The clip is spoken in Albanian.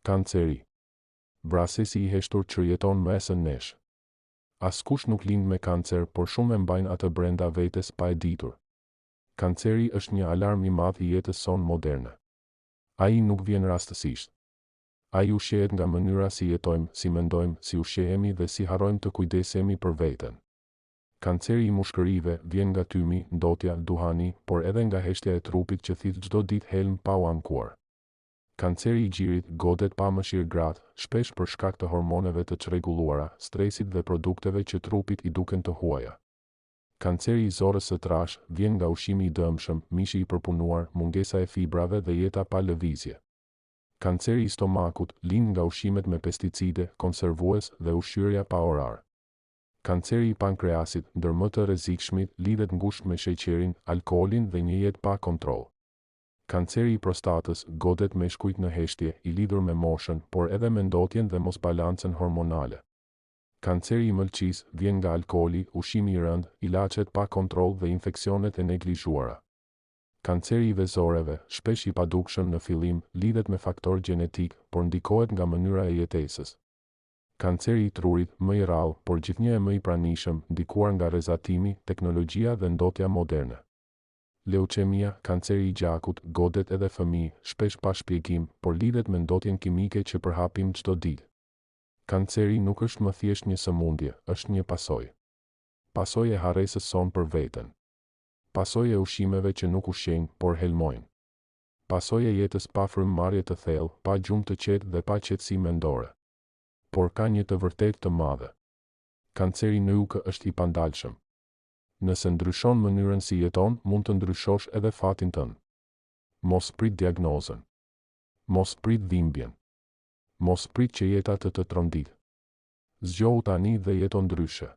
Kanceri. Vrasësi i heshtur që jeton mesën nesh. Askush nuk lind me kancer, por shumë e mbajnë atë brenda vetes pa e ditur. Kanceri është një alarm i madh i jetës sonë moderne. Ai nuk vjen rastësisht. Ai ushqehet nga mënyra si jetojmë, si mendojmë, si ushqehemi dhe si harrojmë të kujdesemi për veten. Kanceri i mushkërive vjen nga tymi, ndotja, duhani, por edhe nga heshtja e trupit që thith çdo ditë helm pa u ankuar. Kanceri i gjirit godet pa mëshirë gratë, shpesh për shkak të hormoneve të çrregulluara, stresit dhe produkteve që trupit i duken të huaja. Kanceri i zorrës së trash vjen nga ushqimi i dëmshëm, mishi i përpunuar, mungesa e fibrave dhe jeta pa lëvizje. Kanceri i stomakut lind nga ushqimet me pesticide, konservues dhe ushqyerja pa orar. Kanceri i pankreasit, ndër më të rrezikshmit, lidhet ngushtë me sheqerin, alkoolin dhe një jetë pa kontroll. Kanceri i prostatës godet me shkujt në heshtje, i lidhur me moshën, por edhe me ndotjen dhe mosbalancën hormonale. Kanceri i mëlçisë vjen nga alkooli, ushqimi i rënd, ilaçet pa kontroll dhe infeksionet e neglizhuara. Kanceri i vezoreve, shpesh i padukshëm në fillim, lidhet me faktor gjenetik, por ndikohet nga mënyra e jetesës. Kanceri i trurit, më i rrallë, por gjithnjë e më i pranishëm, ndikuar nga rrezatimi, teknologjia dhe ndotja moderne. Leuqemia, kanceri i gjakut, godet edhe fëmijë, shpesh pa shpjegim, por lidhet me ndotjen kimike që përhapim çdo ditë. Kanceri nuk është më thjesht një sëmundje, është një pasojë. Pasojë e harresës sonë për veten. Pasojë e ushqimeve që nuk ushqejnë, por helmojnë. Pasojë e jetës pa frymëmarrje të thellë, pa gjumë të qetë dhe pa qetësi mendore. Por ka një të vërtetë të madhe. Kanceri në yukë është i pandalshëm. Nëse ndryshon mënyrën si jeton, mund të ndryshosh edhe fatin tënd. Mos prit diagnozën. Mos prit dhimbjen. Mos prit që jeta të trondit. Zgjohu tani dhe jeto ndryshe.